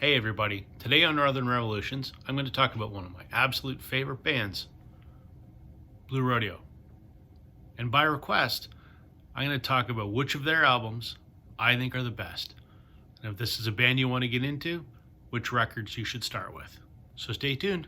Hey everybody, today on Northern Revolutions, I'm going to talk about one of my absolute favorite bands, Blue Rodeo. And by request, I'm going to talk about which of their albums I think are the best. And if this is a band you want to get into, which records you should start with. So stay tuned.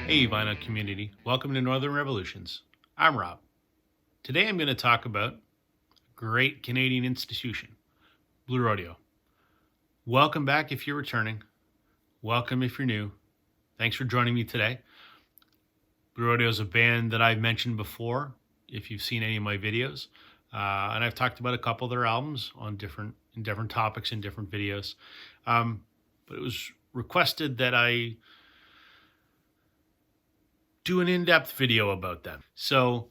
Hey vinyl community, welcome to Northern Revolutions. I'm Rob. Today I'm going to talk about a great Canadian institution, Blue Rodeo. Welcome back if you're returning. Welcome if you're new. Thanks for joining me today. Blue Rodeo is a band that I've mentioned before, if you've seen any of my videos. And I've talked about a couple of their albums on different topics in different videos. But it was requested that I do an in-depth video about them. So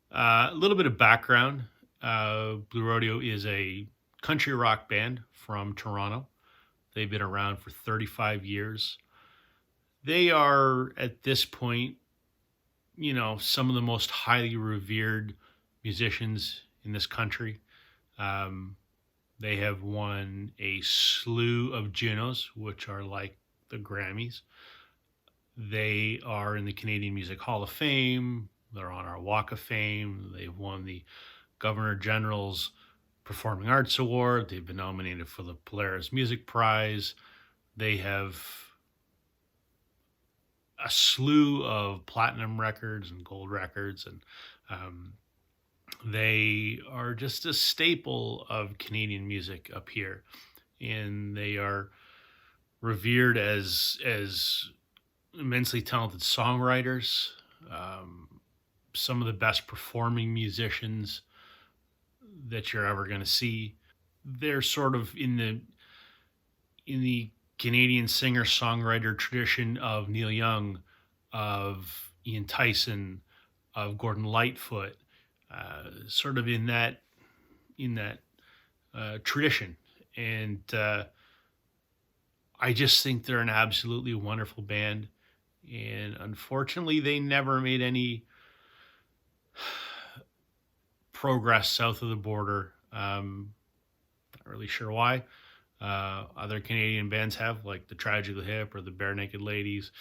a little bit of background. Blue Rodeo is a country rock band from Toronto. They've been around for 35 years. They are, at this point, some of the most highly revered musicians in this country. They have won a slew of Junos, which are like the Grammys. They are in the Canadian Music Hall of Fame. They're on our Walk of Fame. They've won the Governor General's Performing Arts Award. They've been nominated for the Polaris Music Prize. They have a slew of platinum records and gold records, and they are just a staple of Canadian music up here. And they are revered as immensely talented songwriters, some of the best performing musicians that you're ever going to see. They're sort of in the Canadian singer-songwriter tradition of Neil Young, of Ian Tyson, of Gordon Lightfoot, sort of in that tradition. And I just think they're an absolutely wonderful band. And unfortunately, they never made any progress south of the border. Not really sure why. Other Canadian bands have, like the Tragically Hip or the Bare Naked Ladies.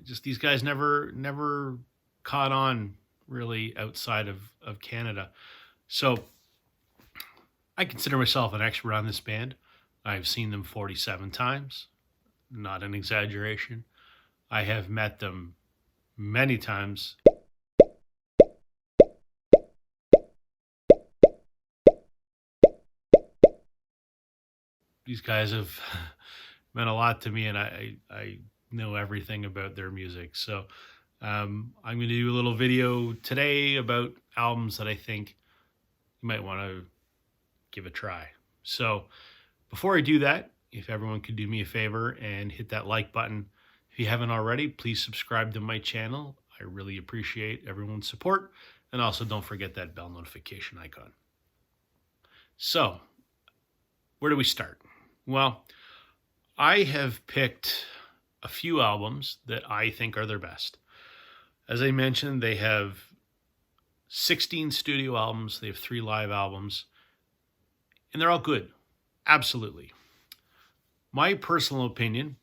Just these guys never caught on really outside of Canada. So I consider myself an expert on this band. I've seen them 47 times, not an exaggeration. I have met them many times. These guys have meant a lot to me, and I know everything about their music. So I'm going to do a little video today about albums that I think you might want to give a try. So before I do that, if everyone could do me a favor and hit that like button. If you haven't already, please subscribe to my channel. I really appreciate everyone's support. And also don't forget that bell notification icon. So where do we start? Well, I have picked a few albums that I think are their best. As I mentioned, they have 16 studio albums. They have 3 live albums. And they're all good. Absolutely. My personal opinion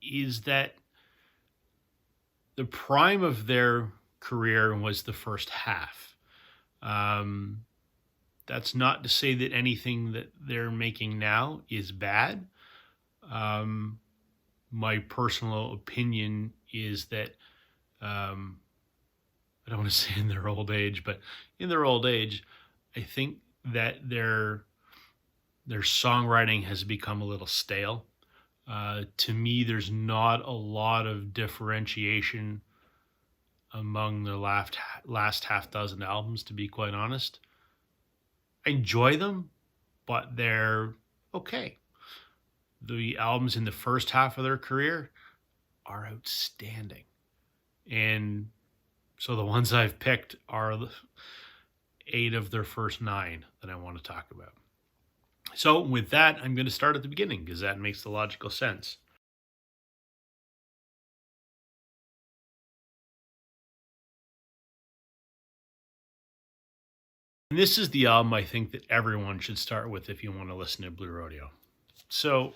is that the prime of their career was the first half. That's not to say that anything that they're making now is bad. My personal opinion is that I don't want to say in their old age, but in their old age, I think that their songwriting has become a little stale. To me, there's not a lot of differentiation among the last half dozen albums, to be quite honest. I enjoy them, but they're okay. The albums in the first half of their career are outstanding. And so the ones I've picked are 8 of their first 9 that I want to talk about. So with that, I'm going to start at the beginning because that makes the logical sense. And this is the album I think that everyone should start with if you want to listen to Blue Rodeo. So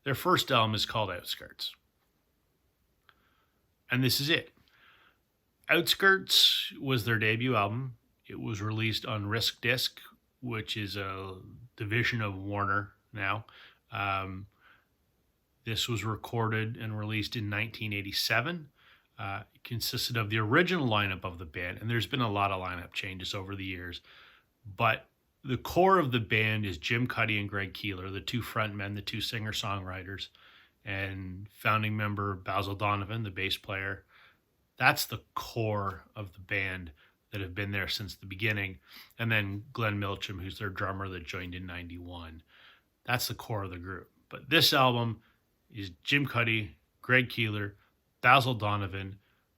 their first album is called Outskirts. And this is it. Outskirts was their debut album. It was released on Risk Disc, which is a division of Warner now. This was recorded and released in 1987. It consisted of the original lineup of the band, and there's been a lot of lineup changes over the years. But the core of the band is Jim Cuddy and Greg Keeler, the two frontmen, the two singer-songwriters, and founding member Basil Donovan, the bass player. That's the core of the band that have been there since the beginning. And then Glenn Milcham, who's their drummer that joined in 91. That's the core of the group. But this album is Jim Cuddy, Greg Keeler, Basil Donovan,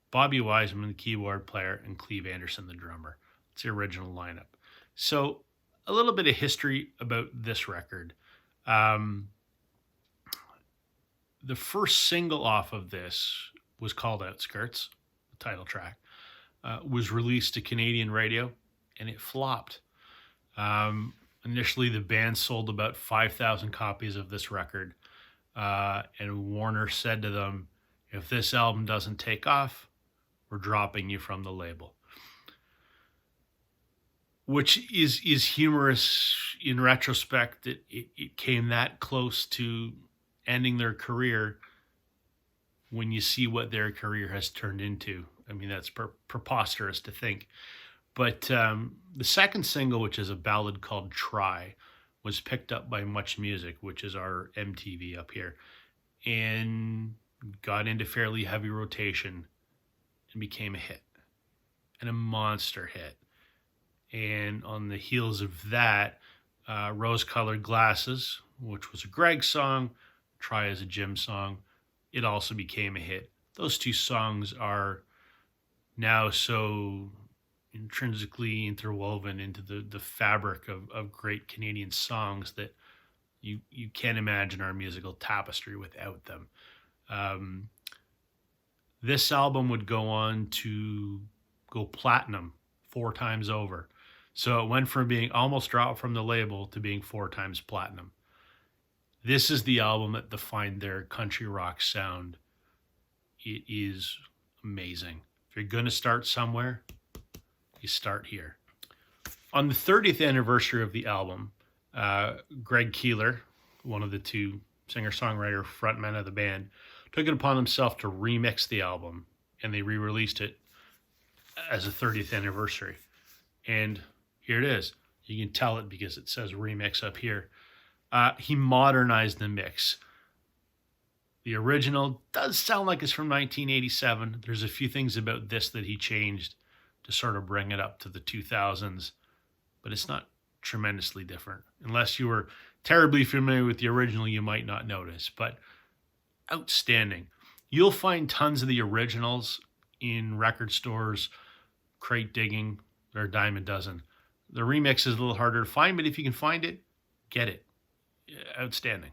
Bobby Wiseman, the keyboard player, and Cleve Anderson, the drummer. It's the original lineup. So a little bit of history about this record. The first single off of this was called Outskirts, the title track, was released to Canadian radio, and it flopped. Initially, the band sold about 5,000 copies of this record, and Warner said to them, if this album doesn't take off, we're dropping you from the label. Which is humorous in retrospect. It came that close to ending their career when you see what their career has turned into. I mean, that's preposterous to think. But the second single, which is a ballad called Try, was picked up by Much Music, which is our MTV up here, and got into fairly heavy rotation and became a hit, and a monster hit. And on the heels of that, Rose-Colored Glasses, which was a Greg song, Try as a Jim song, it also became a hit. Those two songs are now so intrinsically interwoven into the fabric of great Canadian songs that you can't imagine our musical tapestry without them. This album would go on to go platinum 4 times over. So it went from being almost dropped from the label to being 4 times platinum. This is the album that defined their country rock sound. It is amazing. If you're going to start somewhere, you start here. On the 30th anniversary of the album, Greg Keeler, one of the two singer-songwriter frontmen of the band, took it upon himself to remix the album, and they re-released it as a 30th anniversary. And here it is. You can tell it because it says remix up here. He modernized the mix. The original does sound like it's from 1987. There's a few things about this that he changed to sort of bring it up to the 2000s, but it's not tremendously different. Unless you were terribly familiar with the original, you might not notice, but outstanding. You'll find tons of the originals in record stores, crate digging, or a dime a dozen. The remix is a little harder to find, but if you can find it, get it. Outstanding.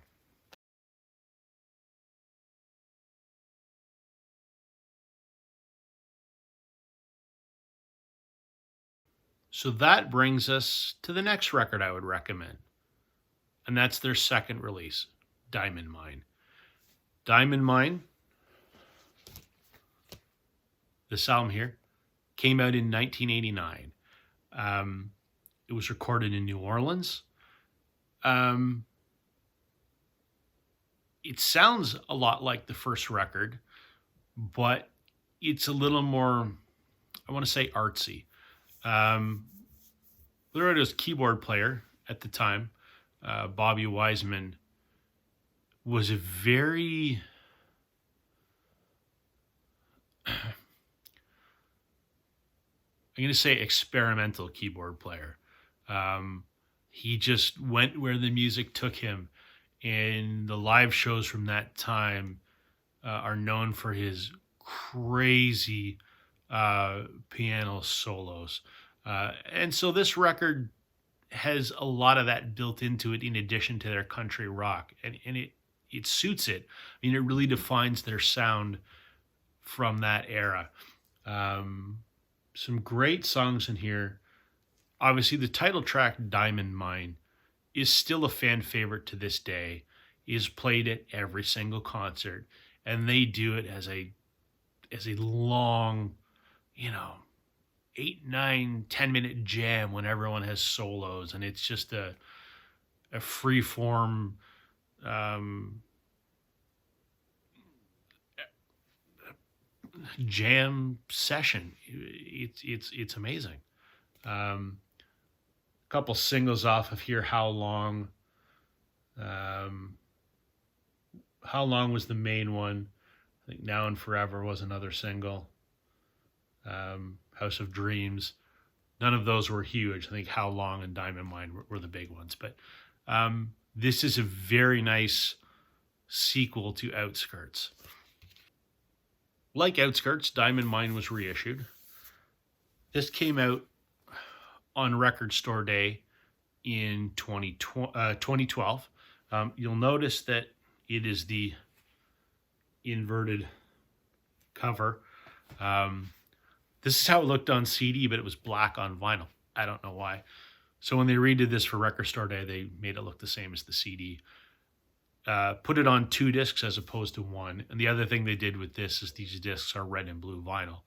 So that brings us to the next record I would recommend, and that's their second release, Diamond Mine. Diamond Mine, this album here, came out in 1989. It was recorded in New Orleans. It sounds a lot like the first record, but it's a little more, I want to say, artsy. Rodio's keyboard player at the time, Bobby Wiseman, was a very I'm going to say experimental keyboard player. He just went where the music took him, and the live shows from that time are known for his crazy piano solos. And so this record has a lot of that built into it in addition to their country rock, and it suits it. I mean, it really defines their sound from that era. Um, some great songs in here. Obviously, the title track "Diamond Mine" is still a fan favorite to this day. Is played at every single concert, and they do it as a long, you know, 8, 9, 10 minute jam when everyone has solos, and it's just a free form um, jam session. It's amazing. Um, a couple singles off of here. Um, How long was the main one? I think Now and Forever was another single. House of Dreams. None of those were huge. I think How Long and Diamond Mine were the big ones. But this is a very nice sequel to Outskirts. Like Outskirts, Diamond Mine was reissued. This came out on Record Store Day in 2012. You'll notice that it is the inverted cover. This is how it looked on CD, but it was black on vinyl. I don't know why. So when they redid this for Record Store Day, they made it look the same as the CD. Put it on 2 discs as opposed to 1. And the other thing they did with this is these discs are red and blue vinyl.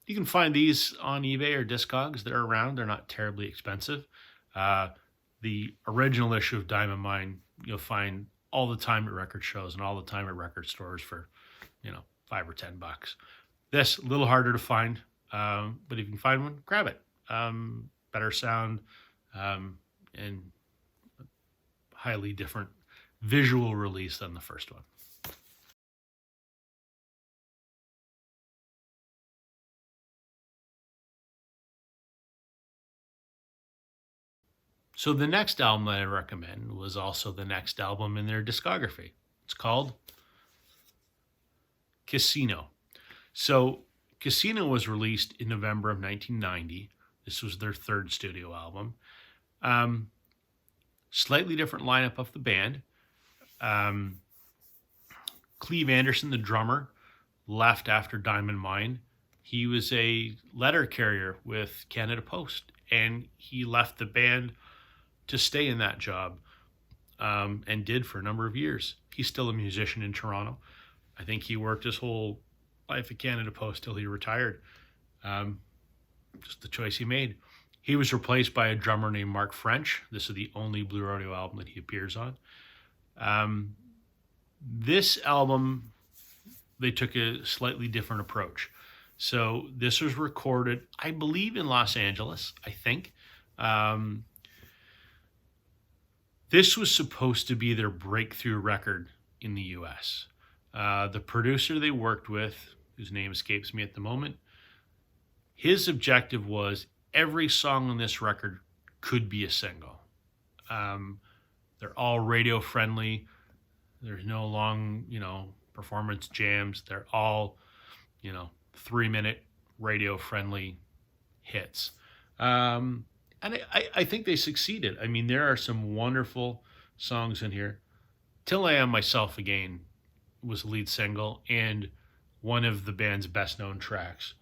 You can find these on eBay or Discogs. They're around. They're not terribly expensive. The original issue of Diamond Mine you'll find all the time at record shows and all the time at record stores for, $5 or $10. This a little harder to find, but if you can find one, grab it. Better sound, and highly different visual release than the first one. So the next album that I recommend was also the next album in their discography. It's called Casino. So Casino was released in November of 1990. This was their 3rd studio album. Slightly different lineup of the band. Cleve Anderson, the drummer, left after Diamond Mine. He was a letter carrier with Canada Post, and he left the band to stay in that job, and did for a number of years. He's still a musician in Toronto. I think he worked his whole life at Canada Post till he retired. Just the choice he made. He was replaced by a drummer named Mark French. This is the only Blue Rodeo album that he appears on. This album, they took a slightly different approach. So this was recorded, I believe, in Los Angeles, I think. This was supposed to be their breakthrough record in the U.S. The producer they worked with, whose name escapes me at the moment, his objective was every song on this record could be a single. They're all radio friendly. There's no long, performance jams. They're all, 3-minute radio friendly hits. And I think they succeeded. I mean, there are some wonderful songs in here. Till I Am Myself Again was the lead single and one of the band's best known tracks.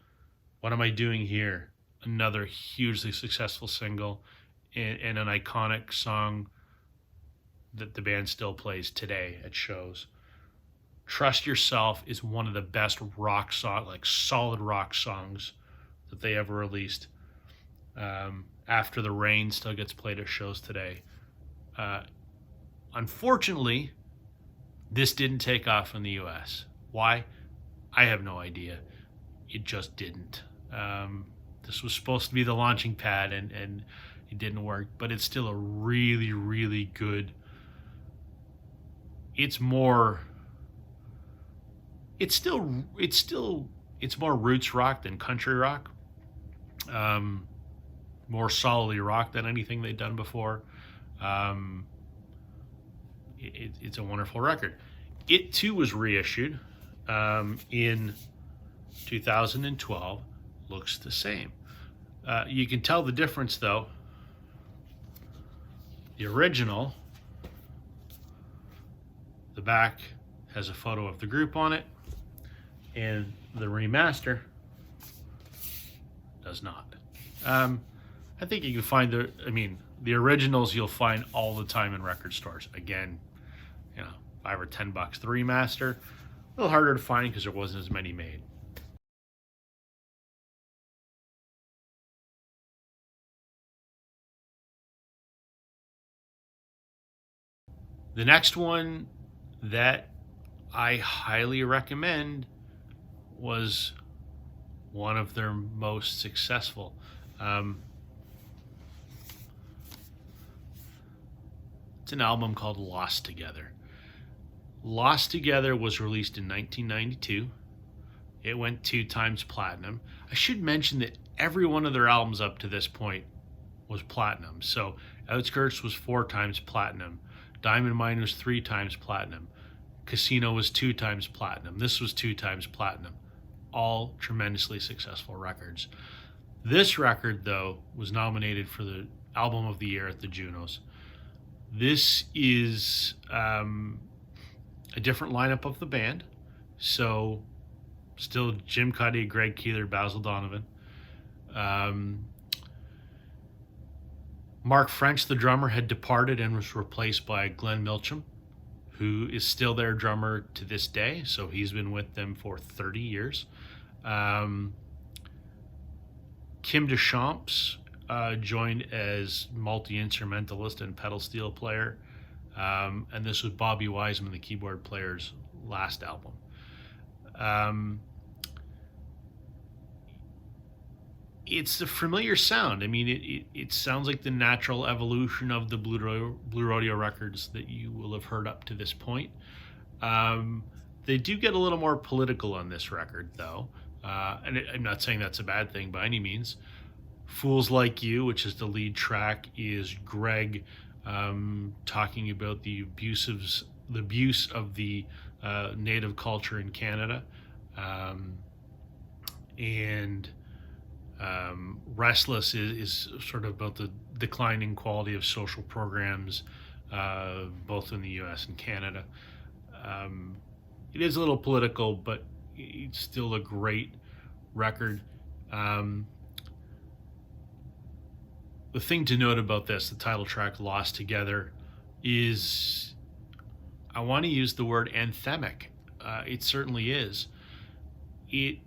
What Am I Doing Here? Another hugely successful single and an iconic song that the band still plays today at shows. Trust Yourself is one of the best rock song, like solid rock songs that they ever released. After the Rain still gets played at shows today. Unfortunately, this didn't take off in the US. Why? I have no idea. It just didn't. This was supposed to be the launching pad, and it didn't work. But it's still a really, really good. It's more roots rock than country rock. More solidly rock than anything they'd done before. It's a wonderful record. It too was reissued in 2012. Looks the same. You can tell the difference though. The original, the back has a photo of the group on it, and the remaster does not. I think you can find the originals you'll find all the time in record stores. Again, $5 or $10. The remaster, a little harder to find because there wasn't as many made. The next one that I highly recommend was one of their most successful. It's an album called Lost Together. Lost Together was released in 1992. It went 2 times platinum. I should mention that every one of their albums up to this point was platinum. So Outskirts was 4 times platinum. Diamond Mine was 3 times platinum. Casino was 2 times platinum. This was 2 times platinum. All tremendously successful records. This record, though, was nominated for the Album of the Year at the Junos. This is a different lineup of the band. So, still Jim Cuddy, Greg Keeler, Basil Donovan. Mark French, the drummer, had departed and was replaced by Glenn Milcham, who is still their drummer to this day. So he's been with them for 30 years. Kim Deschamps joined as multi-instrumentalist and pedal steel player. And this was Bobby Wiseman, the keyboard player's last album. It's a familiar sound. I mean, it sounds like the natural evolution of the Blue Rodeo records that you will have heard up to this point. They do get a little more political on this record, though. And I'm not saying that's a bad thing by any means. Fools Like You, which is the lead track, is Greg talking about the abuse of the native culture in Canada. And Restless is sort of about the declining quality of social programs, both in the U.S. and Canada. It is a little political, but it's still a great record. The thing to note about this, the title track Lost Together, is I want to use the word anthemic. It certainly is. It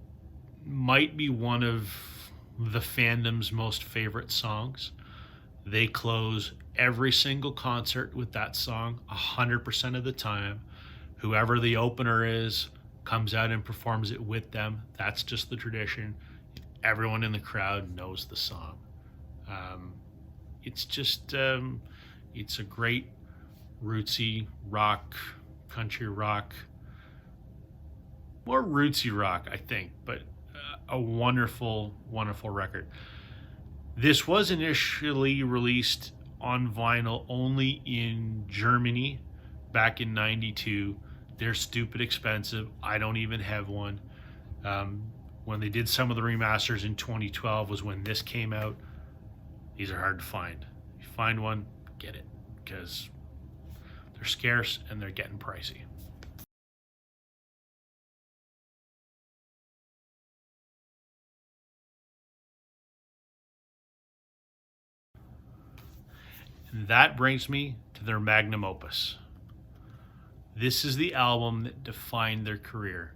might be one of the fandom's most favorite songs. They close every single concert with that song 100% of the time. Whoever the opener is comes out and performs it with them. That's just the tradition. Everyone in the crowd knows the song. It's just it's a great rootsy rock, country rock, more rootsy rock, I think, but a wonderful, wonderful record. This was initially released on vinyl only in Germany back in '92. They're stupid expensive. I don't even have one. When they did some of the remasters in 2012 was when this came out. These are hard to find. If you find one, get it, because they're scarce and they're getting pricey. And that brings me to their magnum opus. This is the album that defined their career,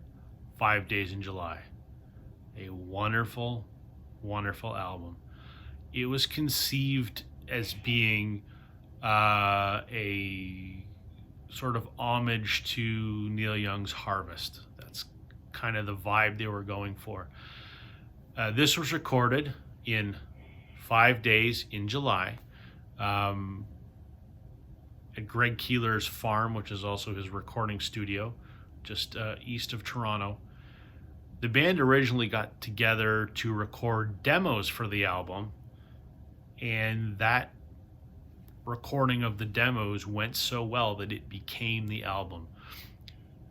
5 Days in July. A wonderful, wonderful album. It was conceived as being a sort of homage to Neil Young's Harvest. That's kind of the vibe they were going for. This was recorded in 5 Days in July at Greg Keeler's farm, which is also his recording studio, just east of Toronto. The band originally got together to record demos for the album, and that recording of the demos went so well that it became the album.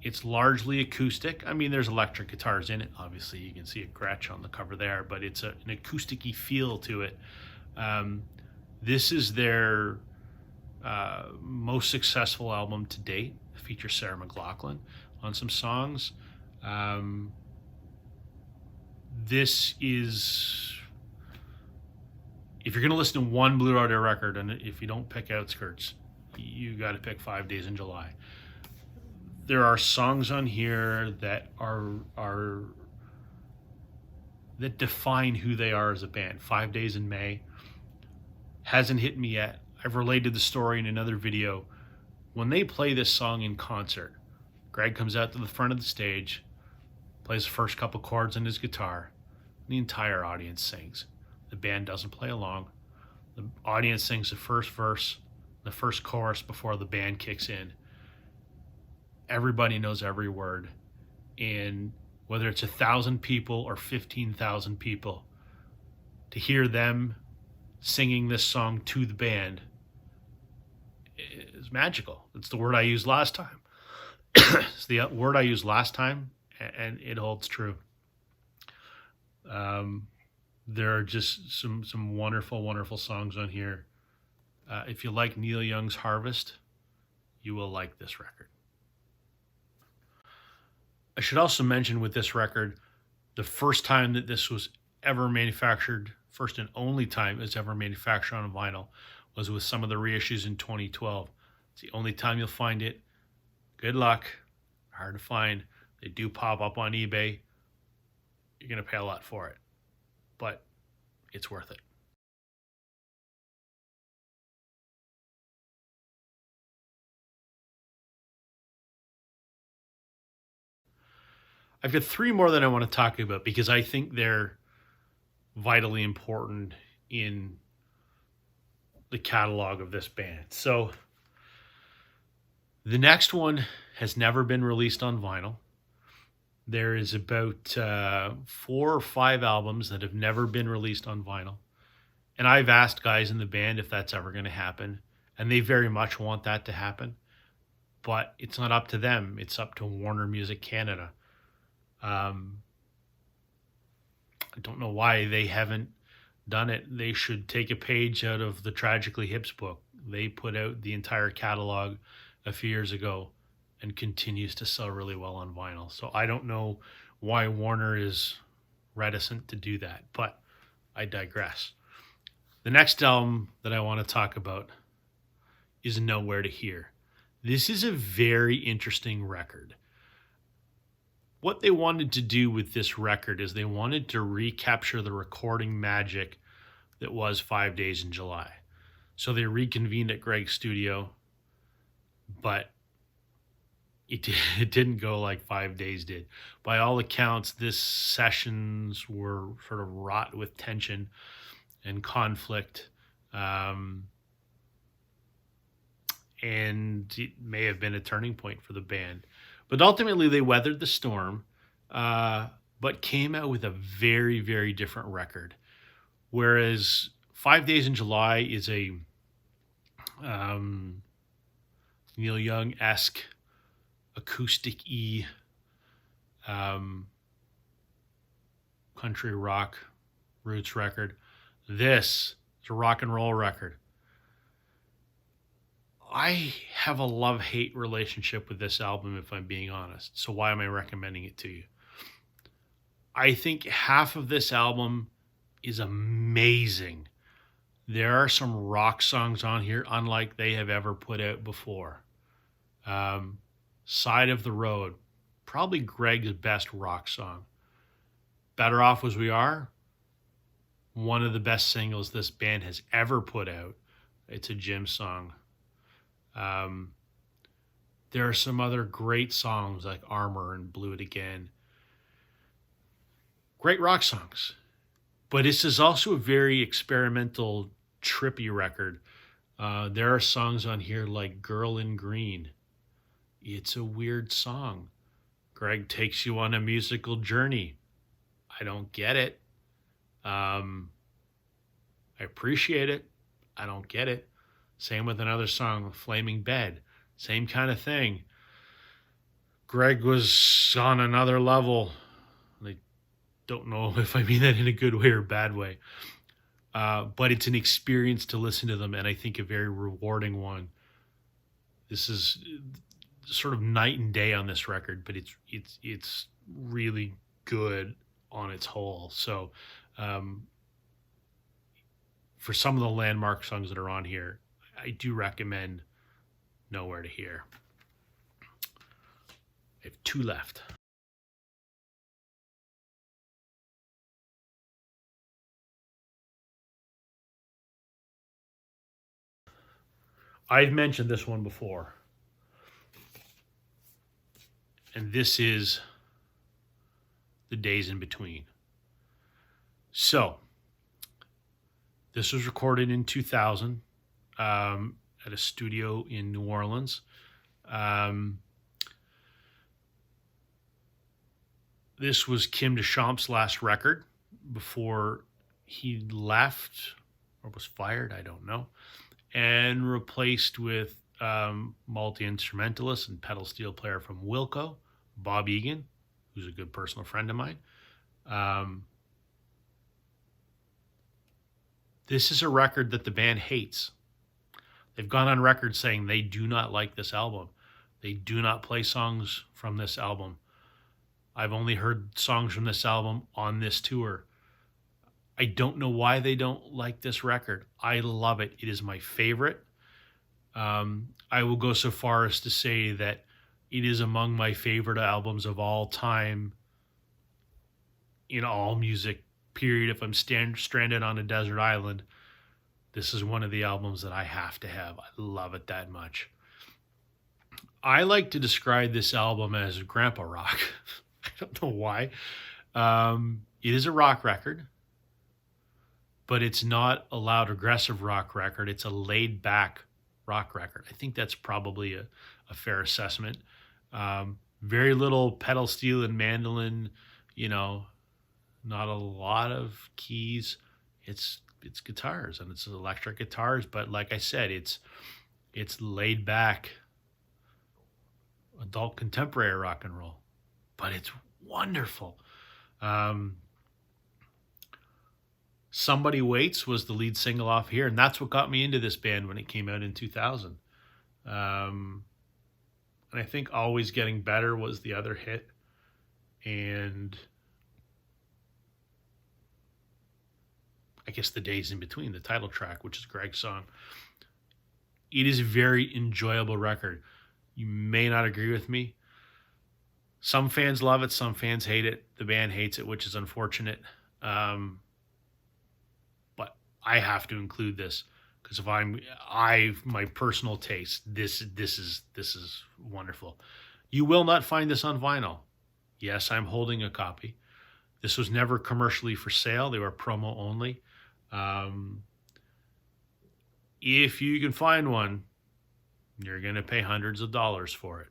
It's largely acoustic. I mean, there's electric guitars in it. Obviously, you can see a Gretsch on the cover there, but it's an acoustic-y feel to it. Um, this is their most successful album to date. It features Sarah McLachlan on some songs. This is, if you're going to listen to one Blue Rodeo record, and if you don't pick Outskirts, you got to pick 5 Days in July. There are songs on here that are that define who they are as a band. 5 Days in May hasn't hit me yet. I've related the story in another video. When they play this song in concert, Greg comes out to the front of the stage, plays the first couple chords on his guitar, and the entire audience sings. The band doesn't play along. The audience sings the first verse, the first chorus before the band kicks in. Everybody knows every word. And whether it's 1,000 people or 15,000 people, to hear them singing this song to the band is magical. It's the word I used last time. It's the word I used last time, and it holds true. There are just some wonderful, wonderful songs on here. If you like Neil Young's Harvest, you will like this record. I should also mention with this record, the first time that this was ever manufactured, first and only time it's ever manufactured on vinyl, was with some of the reissues in 2012. It's the only time you'll find it. Good luck. Hard to find. They do pop up on eBay. You're going to pay a lot for it, but it's worth it. I've got 3 more that I want to talk about because I think they're vitally important in the catalog of this band. So the next one has never been released on vinyl. There is about 4 or 5 albums that have never been released on vinyl. And I've asked guys in the band if that's ever going to happen. And they very much want that to happen. But it's not up to them. It's up to Warner Music Canada. I don't know why they haven't done it. They should take a page out of the Tragically Hip's book. They put out the entire catalog a few years ago and continues to sell really well on vinyl. So I don't know why Warner is reticent to do that, but I digress. The next album that I want to talk about is Nowhere to Hear. This is a very interesting record. What they wanted to do with this record is they wanted to recapture the recording magic that was 5 Days in July. So they reconvened at Greg's studio, but it didn't go like 5 Days did. By all accounts, this sessions were sort of wrought with tension and conflict, and it may have been a turning point for the band. But ultimately, they weathered the storm, but came out with a very, very different record. Whereas 5 Days in July is a Neil Young-esque, acoustic-y, country rock roots record. This is a rock and roll record. I have a love-hate relationship with this album, if I'm being honest. So why am I recommending it to you? I think half of this album is amazing. There are some rock songs on here unlike they have ever put out before. Side of the Road, probably Greg's best rock song. Better Off As We Are, one of the best singles this band has ever put out. It's a Jim song. There are some other great songs like Armor and Blew It Again. Great rock songs. But this is also a very experimental, trippy record. There are songs on here like Girl in Green. It's a weird song. Greg takes you on a musical journey. I don't get it. I appreciate it. I don't get it. Same with another song, Flaming Bed. Same kind of thing. Greg was on another level. I don't know if I mean that in a good way or bad way. But it's an experience to listen to them, and I think a very rewarding one. This is sort of night and day on this record, but it's really good on its whole. So, um, for some of the landmark songs that are on here, I do recommend Nowhere to Hear. I have two left. I've mentioned this one before, and this is The Days in Between. So, this was recorded in 2000 at a studio in New Orleans. This was Kim Deschamps's last record before he left or was fired, I don't know, and replaced with multi-instrumentalist and pedal steel player from Wilco, Bob Egan, who's a good personal friend of mine. This is a record that the band hates. They've gone on record saying they do not like this album. They do not play songs from this album. I've only heard songs from this album on this tour. I don't know why they don't like this record. I love it. It is my favorite. I will go so far as to say that it is among my favorite albums of all time in all music, period. If I'm stranded on a desert island, this is one of the albums that I have to have. I love it that much. I like to describe this album as grandpa rock. I don't know why. It is a rock record, but it's not a loud, aggressive rock record. It's a laid-back rock record. I think that's probably a fair assessment. Very little pedal steel and mandolin, not a lot of keys. It's guitars and it's electric guitars, but like I said, it's laid-back adult contemporary rock and roll. But it's wonderful. Somebody Waits was the lead single off here, and that's what got me into this band when it came out in 2000. And I think Always Getting Better was the other hit. And I guess The Days in Between, the title track, which is Greg's song. It is a very enjoyable record. You may not agree with me. Some fans love it, some fans hate it. The band hates it, which is unfortunate. But I have to include this because if my personal taste, this is wonderful. You will not find this on vinyl. Yes, I'm holding a copy. This was never commercially for sale. They were promo only. If you can find one, you're going to pay hundreds of dollars for it.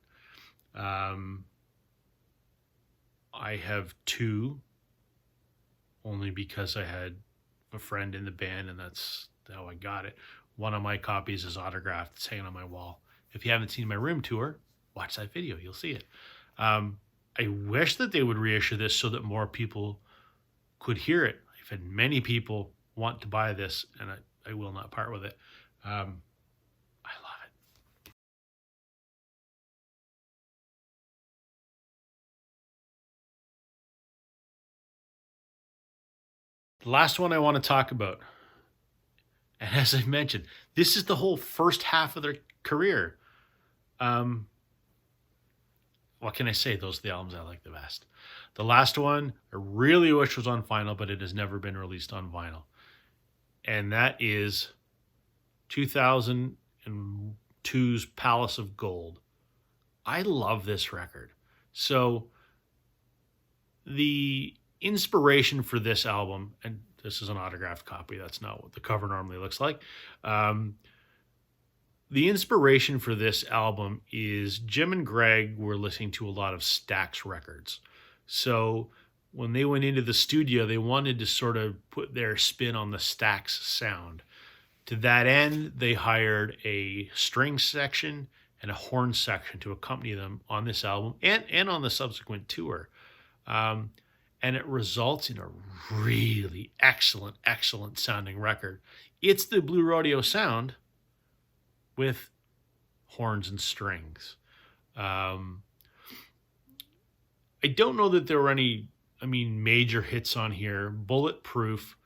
I have two, only because I had a friend in the band, and that's how I got it. One of my copies is autographed. It's hanging on my wall. If you haven't seen my room tour, watch that video. You'll see it. I wish that they would reissue this so that more people could hear it. I've had many people want to buy this, and I will not part with it. I love it. The last one I want to talk about, and as I mentioned, this is the whole first half of their career. What can I say? Those are the albums I like the best. The last one I really wish was on vinyl, but it has never been released on vinyl. And that is 2002's Palace of Gold. I love this record. So the inspiration for this album, and this is an autographed copy, that's not what the cover normally looks like. The inspiration for this album is Jim and Greg were listening to a lot of Stax records. So when they went into the studio, they wanted to sort of put their spin on the Stax sound. To that end, they hired a string section and a horn section to accompany them on this album and on the subsequent tour. Um, and it results in a really excellent sounding record. It's the Blue Rodeo sound with horns and strings. I don't know that there were any, major hits on here. Bulletproof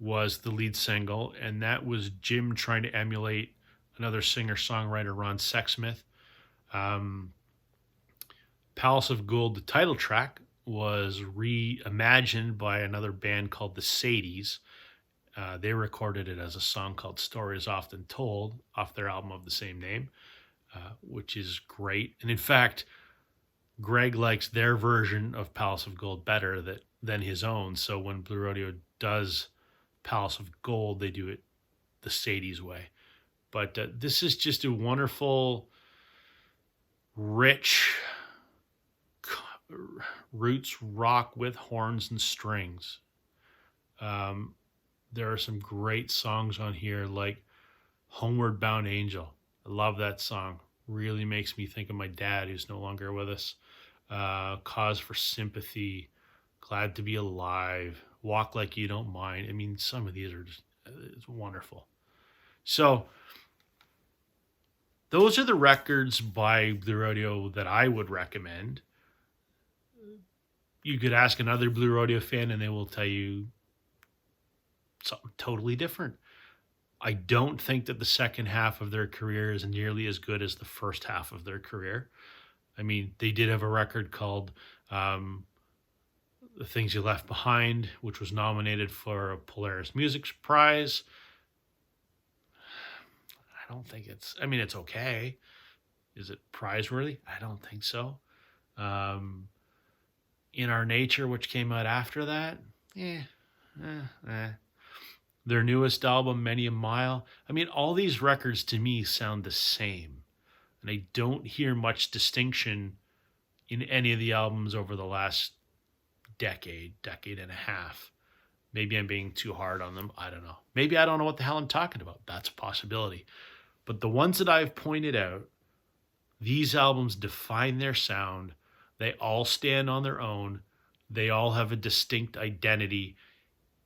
was the lead single, and that was Jim trying to emulate another singer-songwriter, Ron Sexsmith. Palace of Gold, the title track, was reimagined by another band called the Sadies. They recorded it as a song called Stories Often Told off their album of the same name, which is great. And in fact, Greg likes their version of Palace of Gold better than his own. So when Blue Rodeo does Palace of Gold, they do it the Sadies way. But this is just a wonderful, rich roots rock with horns and strings. There are some great songs on here, like Homeward Bound Angel. I love that song. Really makes me think of my dad, who's no longer with us. Cause for Sympathy, Glad to Be Alive, Walk Like You Don't Mind. Some of these are just, it's wonderful. So those are the records by Blue Rodeo that I would recommend. You could ask another Blue Rodeo fan and they will tell you something totally different. I don't think that the second half of their career is nearly as good as the first half of their career. They did have a record called The Things You Left Behind, which was nominated for a Polaris Music Prize. I don't think it's okay. Is it prize-worthy? I don't think so. In Our Nature, which came out after that, Their newest album, Many a Mile. All these records to me sound the same. And I don't hear much distinction in any of the albums over the last decade and a half. Maybe I'm being too hard on them. I don't know. Maybe I don't know what the hell I'm talking about. That's a possibility. But the ones that I've pointed out, these albums define their sound. They all stand on their own. They all have a distinct identity,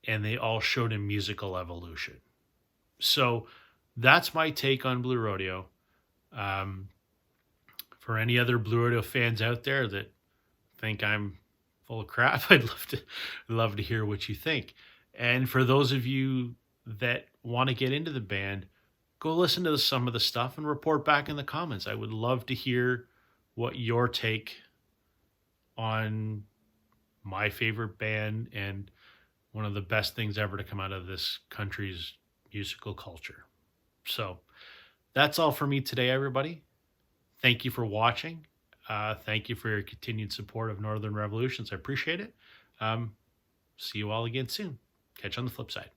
and they all showed a musical evolution. So that's my take on Blue Rodeo. For any other Blue Rodeo fans out there that think I'm full of crap, I'd love to hear what you think. And for those of you that want to get into the band, go listen to some of the stuff and report back in the comments. I would love to hear what your take on my favorite band and one of the best things ever to come out of this country's musical culture. So that's all for me today, everybody. Thank you for watching. Thank you for your continued support of Northern Revolutions. I appreciate it. See you all again soon. Catch you on the flip side.